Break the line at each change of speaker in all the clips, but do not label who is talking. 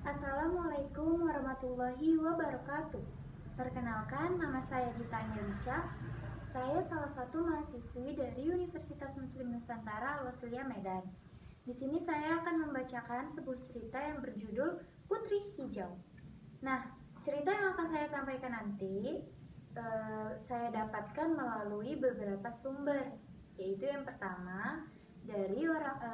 Assalamualaikum warahmatullahi wabarakatuh. Perkenalkan, nama saya Dita Angelika. Saya salah satu mahasiswi dari Universitas Muslim Nusantara Al-Wasliyah Medan. Di sini saya akan membacakan sebuah cerita yang berjudul Putri Hijau. Nah, cerita yang akan saya sampaikan nanti saya dapatkan melalui beberapa sumber, yaitu yang pertama dari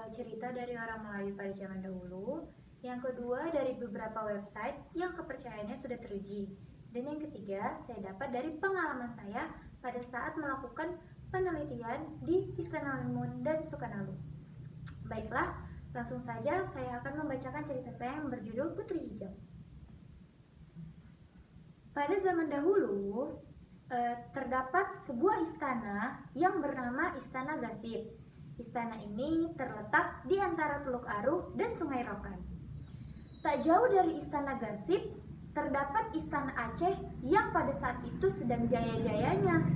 cerita dari orang Melayu pada zaman dahulu. Yang kedua dari beberapa website yang kepercayaannya sudah teruji. Dan yang ketiga saya dapat dari pengalaman saya pada saat melakukan penelitian di Istana Maimun dan Sukarno. Baiklah, langsung saja saya akan membacakan cerita saya yang berjudul Putri Hijau. Pada zaman dahulu terdapat sebuah istana yang bernama Istana Gasib. Istana ini terletak di antara Teluk Aruh dan Sungai Rokan. Tak jauh dari Istana Gasib, terdapat Istana Aceh yang pada saat itu sedang jaya-jayanya.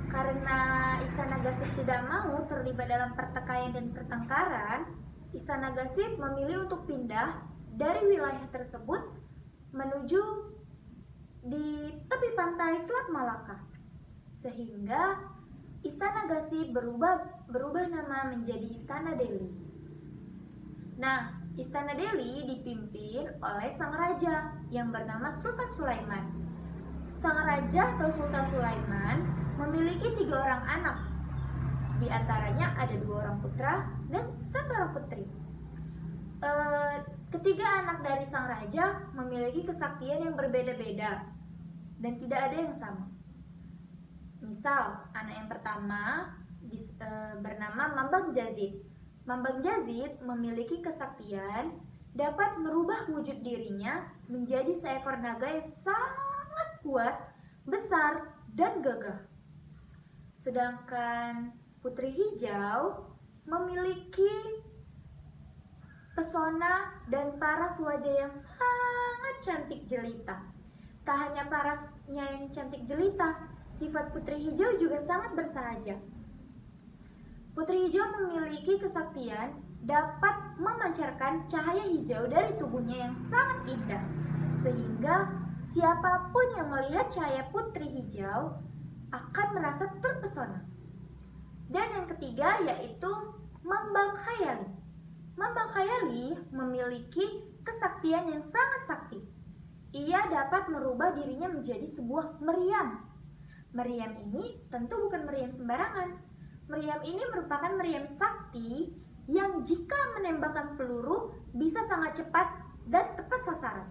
Karena Istana Gasib tidak mau terlibat dalam pertikaian dan pertengkaran, Istana Gasib memilih untuk pindah dari wilayah tersebut menuju di tepi pantai Selat Malaka. Sehingga Istana Gasib berubah nama menjadi Istana Delhi. Nah, Istana Delhi dipimpin oleh sang raja yang bernama Sultan Sulaiman. Sang raja atau Sultan Sulaiman memiliki 3 orang anak. Di antaranya ada 2 orang putra dan 1 orang putri. Ketiga anak dari sang raja memiliki kesaktian yang berbeda-beda dan tidak ada yang sama. Misal, anak yang pertama bernama Mambang Jazid. Mambang Jazid memiliki kesaktian dapat merubah wujud dirinya menjadi seekor naga yang sangat kuat, besar, dan gagah. Sedangkan Putri Hijau memiliki pesona dan paras wajah yang sangat cantik jelita. Tak hanya parasnya yang cantik jelita, sifat Putri Hijau juga sangat bersahaja. Putri Hijau memiliki kesaktian dapat memancarkan cahaya hijau dari tubuhnya yang sangat indah, sehingga siapapun yang melihat cahaya Putri Hijau akan merasa terpesona. Dan yang ketiga yaitu Mambang Khayali. Mambang Khayali memiliki kesaktian yang sangat sakti. Ia dapat merubah dirinya menjadi sebuah meriam. Meriam ini tentu bukan meriam sembarangan. Meriam ini merupakan meriam sakti yang jika menembakkan peluru bisa sangat cepat dan tepat sasaran.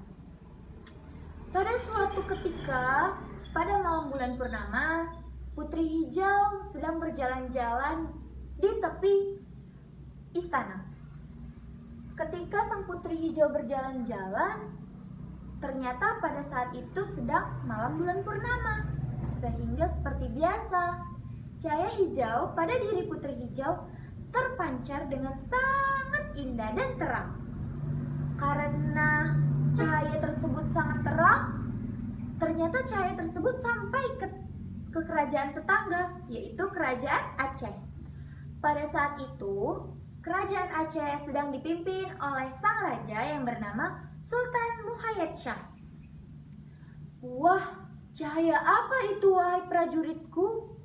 Pada suatu ketika, pada malam bulan purnama, Putri Hijau sedang berjalan-jalan di tepi istana. Ketika sang Putri Hijau berjalan-jalan, ternyata pada saat itu sedang malam bulan purnama. Sehingga seperti biasa, cahaya hijau pada diri Putri Hijau terpancar dengan sangat indah dan terang. Karena cahaya tersebut sangat terang, ternyata cahaya tersebut sampai ke kerajaan tetangga, yaitu kerajaan Aceh. Pada saat itu, kerajaan Aceh sedang dipimpin oleh sang raja yang bernama Sultan Muhayyad Shah. Wah, cahaya apa itu wahai prajuritku?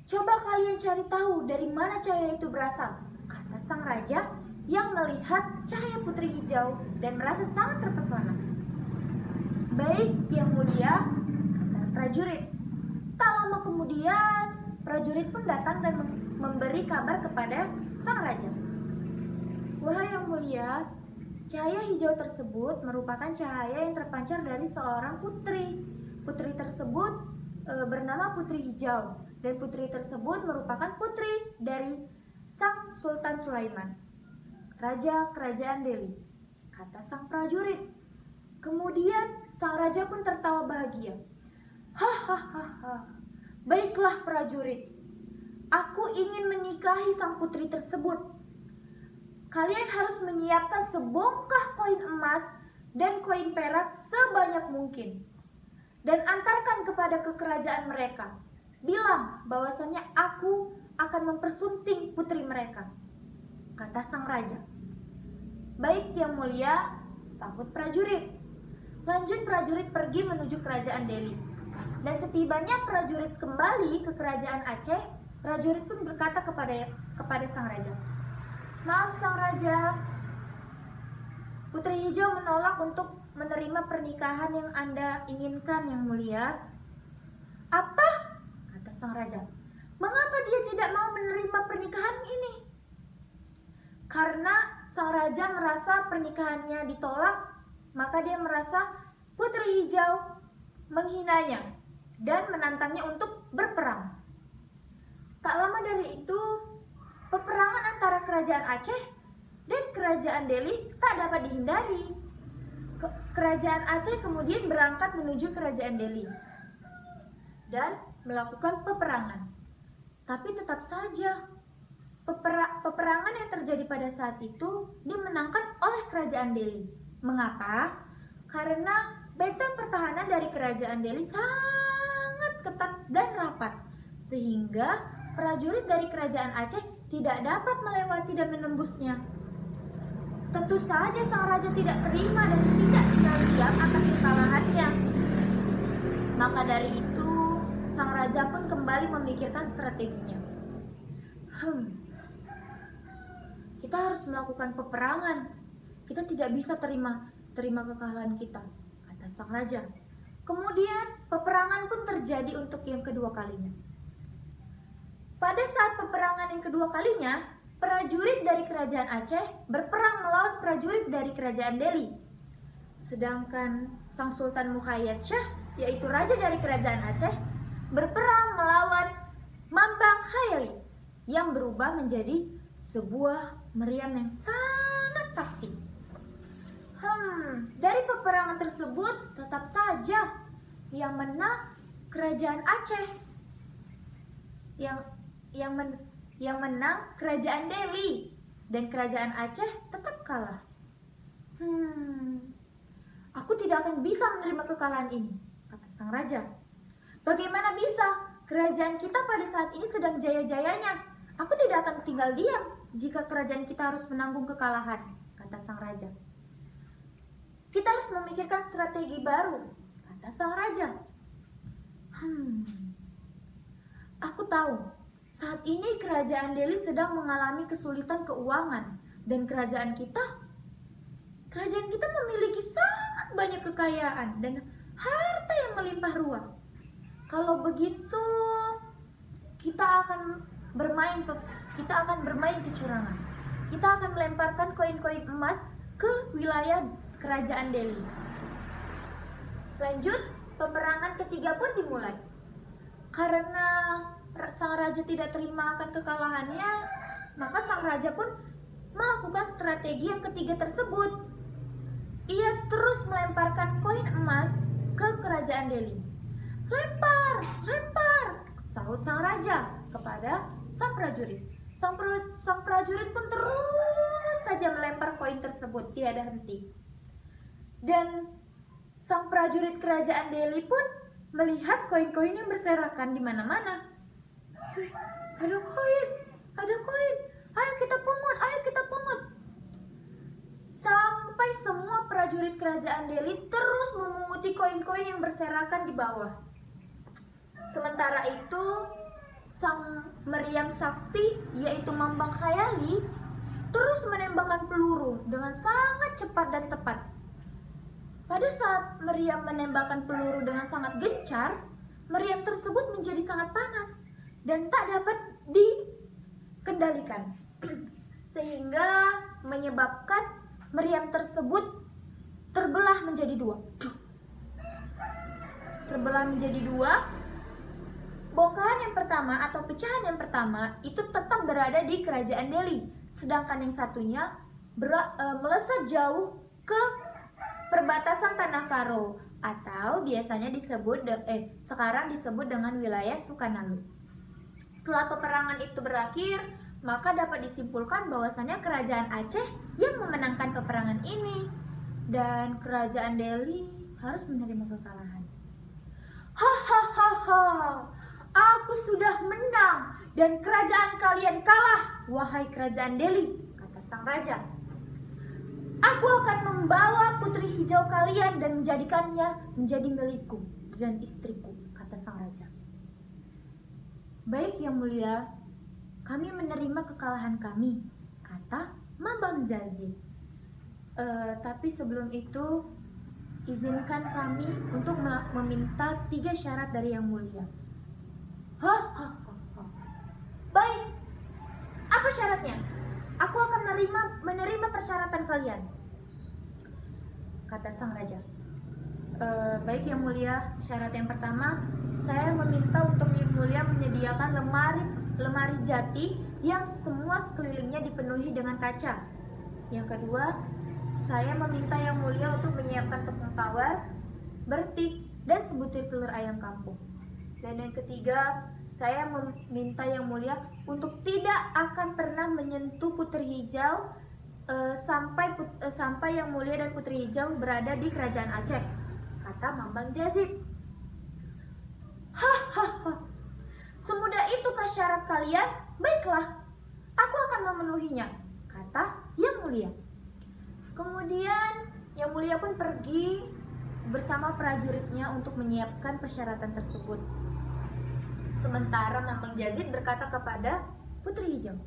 Coba kalian cari tahu dari mana cahaya itu berasal, kata sang raja yang melihat cahaya Putri Hijau dan merasa sangat terpesona. Baik, yang mulia, kata prajurit. Tak lama kemudian, prajurit pun datang dan memberi kabar kepada sang raja. Wahai yang mulia, cahaya hijau tersebut merupakan cahaya yang terpancar dari seorang putri. Putri tersebut bernama Putri Hijau. Dan putri tersebut merupakan putri dari sang Sultan Sulaiman, raja kerajaan Delhi, kata sang prajurit. Kemudian sang raja pun tertawa bahagia. Hahaha, baiklah prajurit, aku ingin menikahi sang putri tersebut. Kalian harus menyiapkan sebongkah koin emas dan koin perak sebanyak mungkin dan antarkan kepada kerajaan mereka. Bilang bahwasannya aku akan mempersunting putri mereka, kata sang raja. Baik yang mulia, sahut prajurit. Lanjut prajurit pergi menuju kerajaan Delhi. Dan setibanya prajurit kembali ke kerajaan Aceh, prajurit pun berkata kepada sang raja, "Maaf sang raja, Putri Hijau menolak untuk menerima pernikahan yang Anda inginkan, yang mulia." "Apa?" kata sang raja. "Mengapa dia tidak mau menerima pernikahan ini?" Karena sang raja merasa pernikahannya ditolak, maka dia merasa Putri Hijau menghinanya dan menantangnya untuk berperang. Tak lama dari itu, peperangan antara kerajaan Aceh dan kerajaan Delhi tak dapat dihindari. Kerajaan Aceh kemudian berangkat menuju kerajaan Delhi dan melakukan peperangan. Tapi tetap saja peperangan yang terjadi pada saat itu dimenangkan oleh kerajaan Delhi. Mengapa? Karena benteng pertahanan dari kerajaan Delhi sangat ketat dan rapat, sehingga prajurit dari kerajaan Aceh tidak dapat melewati dan menembusnya. Tentu saja sang raja tidak terima dan tidak tinggal diam akan kekalahannya. Maka dari itu, sang raja pun kembali memikirkan strateginya. Kita harus melakukan peperangan. Kita tidak bisa terima kekalahan kita, kata sang raja. Kemudian peperangan pun terjadi untuk yang kedua kalinya. Pada saat peperangan yang kedua kalinya, prajurit dari kerajaan Aceh berperang melawan prajurit dari kerajaan Delhi. Sedangkan sang Sultan Muhayyad Shah, yaitu raja dari kerajaan Aceh, berperang melawan Mambang Hayali yang berubah menjadi sebuah meriam yang sangat sakti. Dari peperangan tersebut tetap saja yang menang kerajaan Aceh. Yang menang kerajaan Delhi, dan kerajaan Aceh tetap kalah. Aku tidak akan bisa menerima kekalahan ini, kata sang raja. Bagaimana bisa? Kerajaan kita pada saat ini sedang jaya-jayanya. Aku tidak akan tinggal diam jika kerajaan kita harus menanggung kekalahan, kata sang raja. Kita harus memikirkan strategi baru, kata sang raja. Aku tahu, saat ini kerajaan Delhi sedang mengalami kesulitan keuangan, dan kerajaan kita memiliki sangat banyak kekayaan dan harta yang melimpah ruah. Kalau begitu, kita akan bermain kecurangan. Kita akan melemparkan koin-koin emas ke wilayah kerajaan Delhi. Lanjut, peperangan ketiga pun dimulai. Karena sang raja tidak terima akan kekalahannya, maka sang raja pun melakukan strategi yang ketiga tersebut. Ia terus melemparkan koin emas ke kerajaan Delhi. "Lempar, lempar!" sahut sang raja kepada sang prajurit. Sang prajurit pun terus saja melempar koin tersebut tiada henti. Dan sang prajurit kerajaan Delhi pun melihat koin-koin yang berserakan di mana-mana. Ada koin, ayo kita pungut. Sampai semua prajurit kerajaan Delhi terus memunguti koin-koin yang berserakan di bawah. Sementara itu, sang meriam sakti, yaitu Mambang Hayali, terus menembakkan peluru dengan sangat cepat dan tepat. Pada saat meriam menembakkan peluru dengan sangat gencar, meriam tersebut menjadi sangat panas dan tak dapat dikendalikan, sehingga menyebabkan meriam tersebut terbelah menjadi dua. Bongkahan yang pertama atau pecahan yang pertama itu tetap berada di kerajaan Delhi, sedangkan yang satunya melesat jauh ke perbatasan Tanah Karo, atau biasanya sekarang disebut dengan wilayah Sukarnalu. Setelah peperangan itu berakhir, maka dapat disimpulkan bahwasannya kerajaan Aceh yang memenangkan peperangan ini, dan kerajaan Delhi harus menerima kekalahan. Hahaha, aku sudah menang dan kerajaan kalian kalah, wahai kerajaan Delhi, kata sang raja. Aku akan membawa Putri hijau kalian dan menjadikannya menjadi milikku dan istriku, kata sang raja. Baik yang mulia, kami menerima kekalahan kami, kata Mambang Jazid. Tapi sebelum itu, izinkan kami untuk meminta 3 syarat dari yang mulia. Baik, apa syaratnya? Aku akan menerima persyaratan kalian, kata sang raja. Baik yang mulia, syarat yang pertama, saya meminta untuk yang mulia menyediakan lemari jati yang semua sekelilingnya dipenuhi dengan kaca. Yang kedua, saya meminta yang mulia untuk menyiapkan tepung tawar, bertik, dan sebutir telur ayam kampung. Dan yang ketiga, saya meminta yang mulia untuk tidak akan pernah menyentuh Putri Hijau sampai yang mulia dan Putri Hijau berada di kerajaan Aceh, kata Mambang Jazid. Semudah itukah syarat kalian? Baiklah, aku akan memenuhinya, kata yang mulia. Kemudian yang mulia pun pergi bersama prajuritnya untuk menyiapkan persyaratan tersebut. Sementara Mambang Jazid berkata kepada Putri Hijau,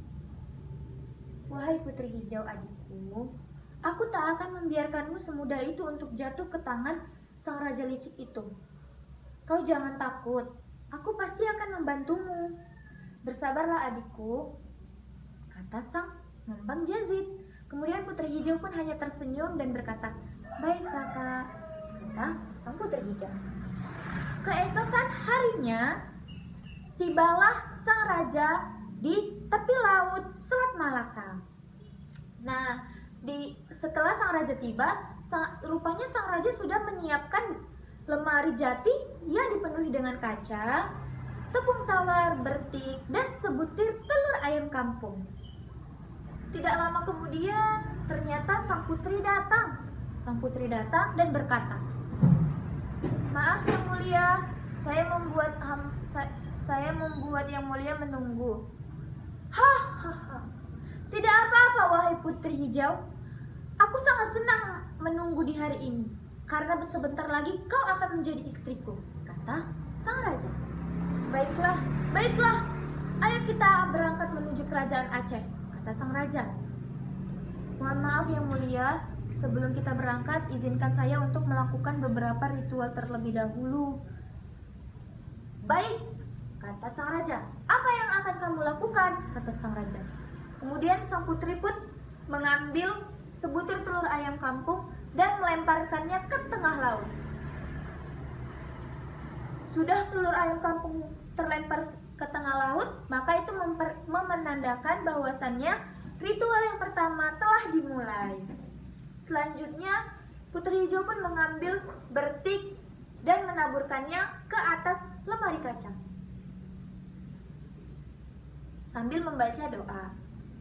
wahai Putri Hijau adikku, aku tak akan membiarkanmu semudah itu untuk jatuh ke tangan sang raja licik itu. Kau jangan takut, aku pasti akan membantumu. Bersabarlah adikku, kata sang Mambang Jazid. Kemudian Putri Hijau pun hanya tersenyum dan berkata, baik kakak, kata sang Putri Hijau. Keesokan harinya, tibalah sang raja di tepi laut Selat Malaka. Nah, setelah sang raja tiba, rupanya sang raja sudah menyiapkan lemari jati yang dipenuhi dengan kaca, tepung tawar, bertik, dan sebutir telur ayam kampung. Tidak lama kemudian, ternyata sang putri datang. Sang putri datang dan berkata, maaf yang mulia, saya membuat yang mulia menunggu. Tidak apa-apa wahai Putri Hijau. Aku sangat senang menunggu di hari ini, karena sebentar lagi kau akan menjadi istriku, kata sang raja. Baiklah, ayo kita berangkat menuju kerajaan Aceh, kata sang raja. Mohon maaf yang mulia, sebelum kita berangkat, izinkan saya untuk melakukan beberapa ritual terlebih dahulu. Baik, kata sang raja. Apa yang akan kamu lakukan? Kata sang raja. Kemudian sang putri pun mengambil sebutir telur ayam kampung dan melemparkannya ke tengah laut. Sudah telur ayam kampung terlempar ke tengah laut, maka itu menandakan bahwasannya ritual yang pertama telah dimulai. Selanjutnya, Putri Hijau pun mengambil bertik dan menaburkannya ke atas lemari kaca sambil membaca doa.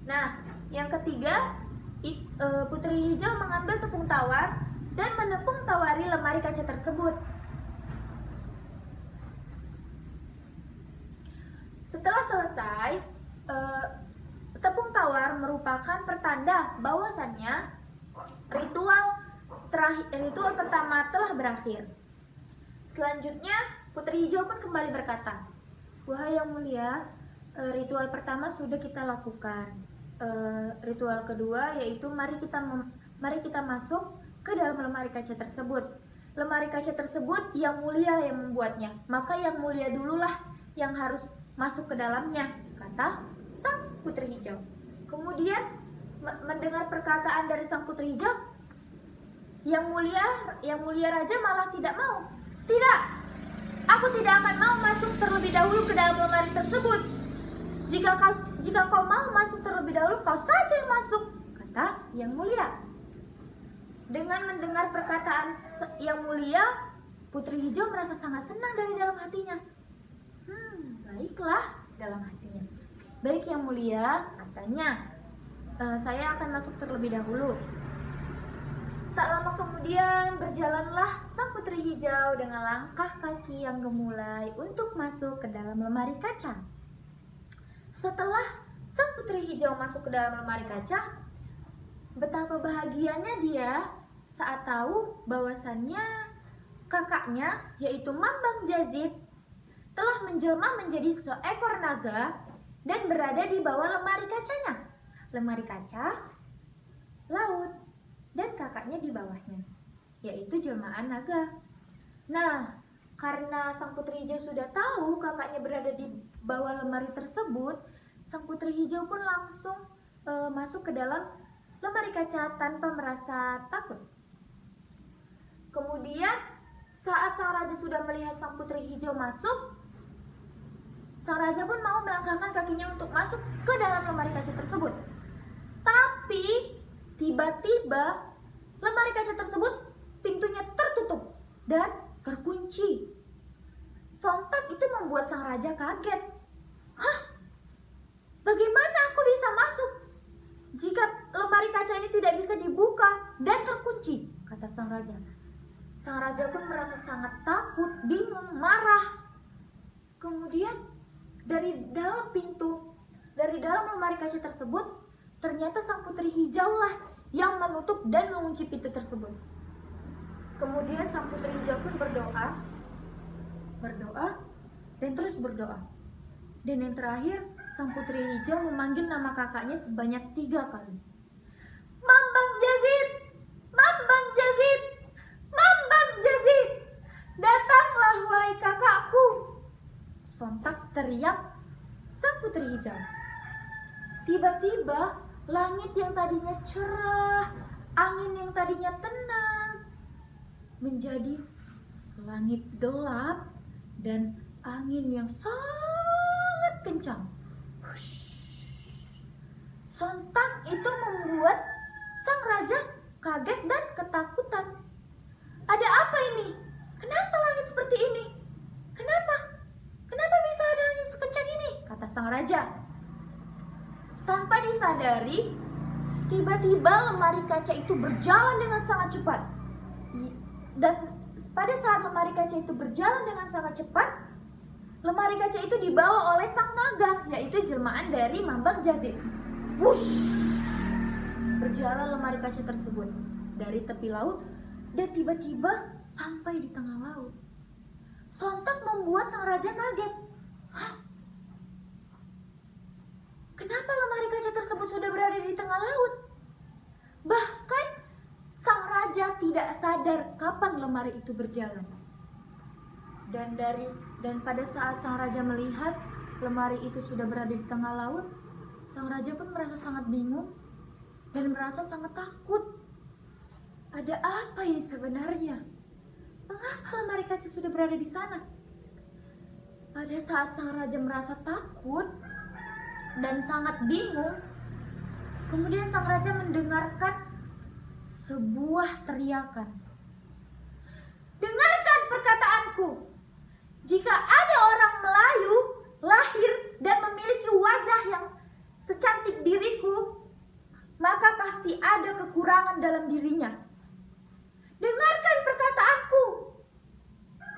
Nah, yang ketiga, Putri Hijau mengambil tepung tawar dan menepung tawari lemari kaca tersebut. Setelah selesai, tepung tawar merupakan pertanda bahwasannya ritual pertama telah berakhir. Selanjutnya, Putri Hijau pun kembali berkata, wahai yang mulia, ritual pertama sudah kita lakukan. Ritual kedua yaitu mari kita masuk ke dalam lemari kaca tersebut. Lemari kaca tersebut yang mulia yang membuatnya, maka yang mulia dululah yang harus masuk ke dalamnya, kata sang Putri Hijau. Kemudian mendengar perkataan dari sang Putri Hijau, yang mulia raja malah tidak mau. Tidak, aku tidak akan mau masuk terlebih dahulu ke dalam lemari tersebut. Jika kau mau masuk terlebih dahulu, kau saja yang masuk, kata yang mulia. Dengan mendengar perkataan yang mulia, Putri Hijau merasa sangat senang dari dalam hatinya. Baiklah, dalam hatinya. Baik yang mulia, katanya, saya akan masuk terlebih dahulu. Tak lama kemudian berjalanlah sang Putri Hijau dengan langkah kaki yang gemulai untuk masuk ke dalam lemari kaca. Setelah sang Putri Hijau masuk ke dalam lemari kaca, betapa bahagianya dia saat tahu bahwasannya kakaknya, yaitu Mambang Jazid, telah menjelma menjadi seekor naga dan berada di bawah lemari kacanya. Lemari kaca, laut, dan kakaknya di bawahnya, yaitu jelmaan naga. Nah, karena sang putri hijau sudah tahu kakaknya berada di bawah lemari tersebut, sang putri hijau pun langsung masuk ke dalam lemari kaca tanpa merasa takut. Kemudian saat sang raja sudah melihat sang putri hijau masuk, sang raja pun mau melangkahkan kakinya untuk masuk ke dalam lemari kaca tersebut. Tapi tiba-tiba lemari kaca tersebut pintunya tertutup dan terkunci. Sontak itu membuat sang raja kaget. Hah? Bagaimana aku bisa masuk jika lemari kaca ini tidak bisa dibuka dan terkunci? Kata sang raja. Sang raja pun merasa sangat takut, bingung, marah. Kemudian dari dalam lemari kaca tersebut, ternyata sang putri hijau lah yang menutup dan mengunci pintu tersebut. Kemudian sang putri hijau pun berdoa dan terus berdoa. Dan yang terakhir, sang putri hijau memanggil nama kakaknya sebanyak 3 kali. Mambang Jazid, Mambang Jazid, Mambang Jazid, datanglah wahai kakakku. Sontak teriak sang putri hijau. Tiba-tiba langit yang tadinya cerah, angin yang tadinya tenang, menjadi langit gelap dan angin yang sangat kencang. Sontak itu membuat sang raja kaget dan ketakutan. Ada apa ini? Kenapa langit seperti ini? Kenapa? Kenapa bisa ada angin sekencang ini? Kata sang raja. Tanpa disadari, tiba-tiba lemari kaca itu berjalan dengan sangat cepat. Dan pada saat lemari kaca itu berjalan dengan sangat cepat, lemari kaca itu dibawa oleh sang naga, yaitu jelmaan dari Mambang Jazid. Wush! Berjalan lemari kaca tersebut dari tepi laut dan tiba-tiba sampai di tengah laut. Sontak membuat sang raja kaget. Hah? Kenapa lemari kaca tersebut sudah berada di tengah laut? Bahkan sang raja tidak sadar kapan lemari itu berjalan. Dan pada saat sang raja melihat lemari itu sudah berada di tengah laut, sang raja pun merasa sangat bingung dan merasa sangat takut. Ada apa ini sebenarnya? Mengapa lemari kaca sudah berada di sana? Pada saat sang raja merasa takut dan sangat bingung, kemudian sang raja mendengarkan sebuah teriakan. Dengarkan perkataanku. Jika ada orang Melayu lahir dan memiliki wajah yang secantik diriku, maka pasti ada kekurangan dalam dirinya. Dengarkan perkataanku.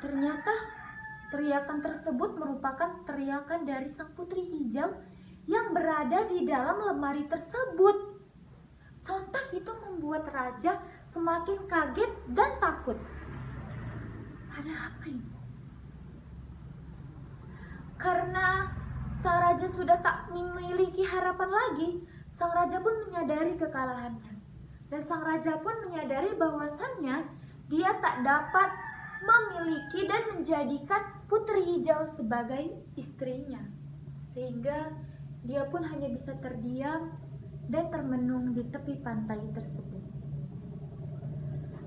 Ternyata teriakan tersebut merupakan teriakan dari sang putri hijau yang berada di dalam lemari tersebut. Sontak itu membuat raja semakin kaget dan takut. Ada apa ini? Karena sang raja sudah tak memiliki harapan lagi, sang raja pun menyadari kekalahannya. Dan sang raja pun menyadari bahwasannya dia tak dapat memiliki dan menjadikan putri hijau sebagai istrinya. Sehingga dia pun hanya bisa terdiam dan termenung di tepi pantai tersebut.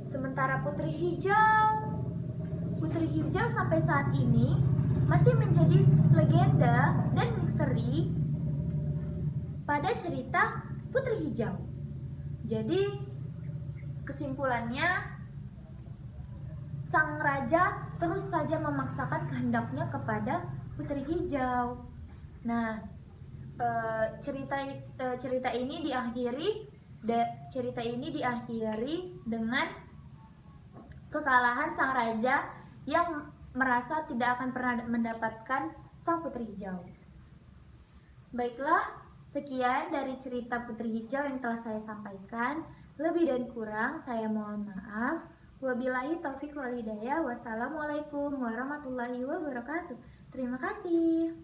Sementara putri hijau sampai saat ini masih menjadi legenda dan misteri pada cerita putri hijau. Jadi kesimpulannya, sang raja terus saja memaksakan kehendaknya kepada putri hijau. Nah, cerita ini diakhiri dengan kekalahan sang raja yang merasa tidak akan pernah mendapatkan sang putri hijau. Baiklah, sekian dari cerita putri hijau yang telah saya sampaikan. Lebih dan kurang saya mohon maaf. Wabillahi taufik wal hidayah. Wassalamualaikum warahmatullahi wabarakatuh. Terima kasih.